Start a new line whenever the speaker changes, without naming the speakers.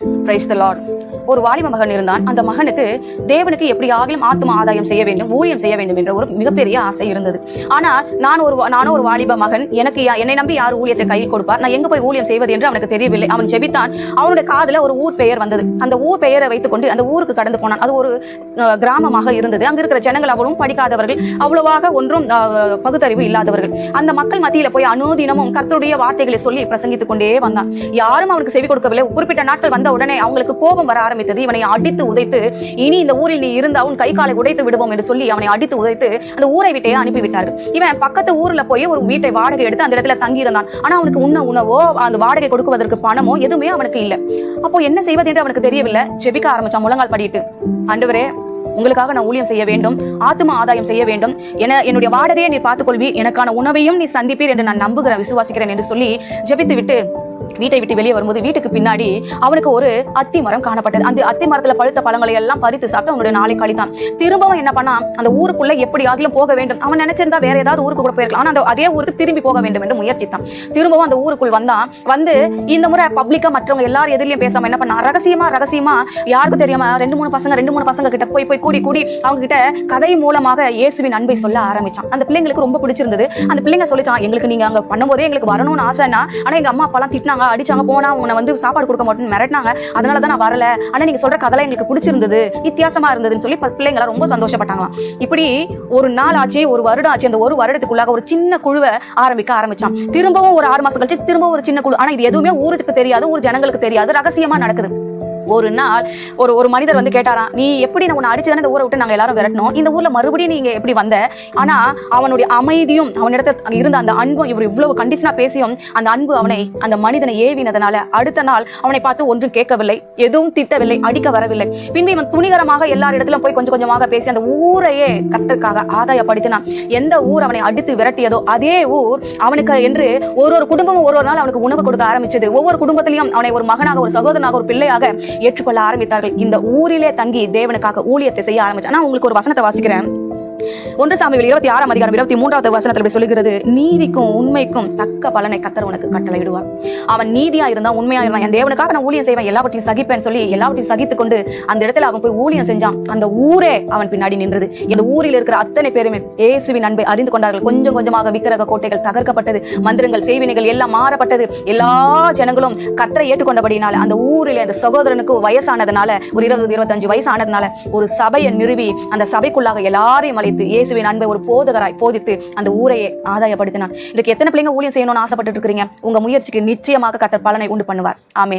Praise the Lord. ஒரு வாலிப மகன் இருந்தான். அந்த மகனுக்கு தேவனுக்கு எப்படி ஆகிலும் ஆத்ம ஆதாயம் செய்ய வேண்டும், ஊழியம் செய்ய வேண்டும் என்ற ஒரு மிகப்பெரிய ஆசை இருந்தது. ஆனா நானும் ஒரு வாலிப மகன், எனக்கு என்னை நம்பி யார் ஊழியத்தை கையில் கொடுப்பார், நான் எங்க போய் ஊழியம் செய்வது என்று அவனுக்கு தெரியவில்லை. அவன் ஜெபித்தான். அவனுடைய காதுல ஒரு ஊர் பெயர் வந்தது. அந்த ஊர் பெயரை வைத்துக்கொண்டு அந்த ஊருக்கு கடந்து போனான். அது ஒரு கிராமமாக இருந்தது. அங்க இருக்கிற ஜனங்கள் அவ்வளவும் படிக்காதவர்கள், அவ்வளவாக ஒன்றும் பகுத்தறிவு இல்லாதவர்கள். அந்த மக்கள் மத்தியில போய் அனுதினமும் கர்த்தருடைய வார்த்தைகளை சொல்லி பிரசங்கித்துக் கொண்டே வந்தான். யாரும் அவனுக்கு செவி கொடுக்கவில்லை. குறிப்பிட்ட நாட்கள் வந்த உடனே அவங்களுக்கு கோபம் வர ஆரம்பித்தது. இவனை அடித்து உதைத்து, இனி இந்த ஊரில் நீ இருந்தா உன் கை காலை உடைத்து விடுவோம் என்று சொல்லி அவனை அடித்து உதைத்து அந்த ஊரை விட்டே அனுப்பிவிட்டார்கள். இவன் பக்கத்து ஊர்ல போய் ஒரு வீட்டை வாடகை எடுத்து அந்த இடத்துல தங்கி இருந்தான். ஆனா அவனுக்கு உணவோ அந்த வாடகை கொடுக்குவதற்கு பணமோ எதுவுமே அவனுக்கு இல்லை. அப்போ என்ன செய்வது என்று அவனுக்கு தெரியவில்லை. ஜெபிக்க ஆரம்பிச்சான் முழங்கால் படிட்டு. ஆண்டவரே, உங்களுக்காக நான் ஊழியம் செய்ய வேண்டும், ஆத்ம ஆதாயம் செய்ய வேண்டும், என்னுடைய வாடகையை நீ பார்த்துக்கொள்வீர், எனக்கான உணவையும் நீ சந்திப்பீர் என்று நான் நம்புகிறேன், விசுவாசிக்கிறேன் என்று சொல்லி ஜெபித்து விட்டு வீட்டை விட்டு வெளியே வரும்போது வீட்டுக்கு பின்னாடி அவனுக்கு ஒரு அத்தி மரம் காணப்பட்டது. அந்த அத்தி மரத்துல பழுத்த பழங்களை எல்லாம் பறித்து சாப்பிட்டு அவனுடைய நாளை கழித்தான். திரும்பவும் என்ன பண்ணா, அந்த ஊருக்குள்ள எப்படி ஆகிலும் போக வேண்டும். அவன் நினைச்சிருந்தா வேற ஏதாவது ஊருக்கு கூட போயிருக்கலாம். ஆனா அதே ஊருக்கு திரும்பி போக வேண்டும் என்று முயற்சித்தான். திரும்பவும் அந்த ஊருக்குள் வந்தான். வந்து இந்த முறை பப்ளிக்கா மற்றவங்க எல்லாரும் எதிரிலையும் பேசாம என்ன பண்ணா, ரகசியமா யாருக்கு தெரியாம ரெண்டு மூணு பசங்க கிட்ட போய் கூடி அவங்க கிட்ட கதை மூலமாக இயேசுவின் அன்பை சொல்ல ஆரம்பிச்சான். அந்த பிள்ளைங்களுக்கு ரொம்ப பிடிச்சிருந்தது. அந்த பிள்ளைங்க சொல்லிச்சான், எங்களுக்கு நீங்க அங்க பண்ணும்போதே எங்களுக்கு வரணும்னு ஆசைன்னா, ஆனா எங்க அம்மா அப்பெல்லாம் திட்டினாங்க, அடிச்சாங்க, போனா உன்னை வந்து சாப்பாடு கொடுக்க மாட்டேன்னு மிரட்டினாங்க, அதனாலதான் நான் வரல. ஆனா நீங்க சொல்ற கதை எங்களுக்கு பிடிச்சிருந்தது, வித்தியாசமா இருந்ததுன்னு சொல்லி பிள்ளைங்கள ரொம்ப சந்தோஷப்பட்டாங்களாம். இப்படி ஒரு நாள் ஆச்சு, ஒரு வருடம் ஆச்சு. அந்த ஒரு வருடத்துக்குள்ளாக ஒரு சின்ன குழுவை ஆரம்பிச்சான். திரும்பவும் ஒரு 6 மாசம் கழிச்சு திரும்பவும் ஒரு சின்ன குழு. ஆனா இது எதுவுமே ஊருக்கு தெரியாது, ஊர் ஜனங்களுக்கு தெரியாது, ரகசியமா நடக்குது. ஒரு நாள் ஒரு மனிதர் வந்து கேட்டாராம், நீ எப்படி நான் உன்னை அடிச்சுதானே இந்த ஊரை விட்டு நாங்க எல்லாரும் விரட்டணும், இந்த ஊர்ல மறுபடியும் நீங்க எப்படி வந்த? ஆனா அவனுடைய அமைதியும் அவனிடத்துல இருந்த அந்த அன்பும், இவர் இவ்வளவு கண்டிஷனா பேசியும் அந்த அன்பு அந்த மனிதனை ஏவினதனால அடுத்த நாள் அவனை பார்த்து ஒன்றும் கேட்கவில்லை, எதுவும் திட்டவில்லை, அடிக்க வரவில்லை. பின்பு இவன் துணிகரமாக எல்லார் இடத்துல போய் கொஞ்சம் கொஞ்சமாக பேசி அந்த ஊரையே கர்த்தருக்காக ஆதாயப்படுத்தினான். எந்த ஊர் அவனை அடித்து விரட்டியதோ அதே ஊர் அவனுக்கு என்று ஒரு குடும்பமும் ஒரு நாள் அவனுக்கு உணவு கொடுக்க ஆரம்பிச்சது. ஒவ்வொரு குடும்பத்திலையும் அவனை ஒரு மகனாக, ஒரு சகோதரனாக, ஒரு பிள்ளையாக ஏற்றுக்கொள்ள ஆரம்பித்தார்கள். இந்த ஊரிலே தங்கி தேவனுக்காக ஊழியத்தை செய்ய ஆரம்பிச்சான். நான் உங்களுக்கு ஒரு வசனத்தை வாசிக்கிறேன். 1 சாமுவேல் 26 அதிகாரம் 23வது வசனத்தில் சொல்லுகிறது, நீதிக்கும் உண்மைக்கும் தக்க பலனை கர்த்தர் உனக்கு கட்டளையிடுவார். அவன் நீதியா இருந்தா, உண்மையா இருந்தான், என் தேவனுக்காக நான் ஊழியம் செய்வேன், எல்லாவற்றையும் சகிப்பேன் சொல்லி எல்லாவற்றையும் சகித்துக் கொண்டு அந்த இடத்துல அவன் போய் ஊழியம் செஞ்சான். அந்த ஊரே அவன் பின்னாடி நின்றது. இந்த ஊரில் இருக்கிற அத்தனை பேருமே இயேசுவின் அன்பை அறிந்து கொண்டார்கள். கொஞ்சம் கொஞ்சமாக விக்கிரக கோட்டைகள் தகர்க்கப்பட்டது, மந்திரங்கள் செய்வினைகள் எல்லாம் மாறப்பட்டது. எல்லா ஜனங்களும் கர்த்தரை ஏற்றுக்கொண்டபடினால அந்த ஊரில் அந்த சகோதரனுக்கு வயசானதுனால, ஒரு 20-25 வயசு ஆனதுனால ஒரு சபையை நிறுவி அந்த சபைக்குள்ளாக எல்லாரையும் இயேசுவின் அன்பை ஒரு போதகராய் போதித்து அந்த ஊரையே ஆதாயப்படுத்தினான். இதுக்கு எத்தனை பிள்ளைங்க ஊழியம் செய்யணும்னு ஆசைப்பட்டு இருக்கிறீங்க? உங்க முயற்சிக்கு நிச்சயமாக கர்த்தர் பலனை உண்டு பண்ணுவார். ஆமென்.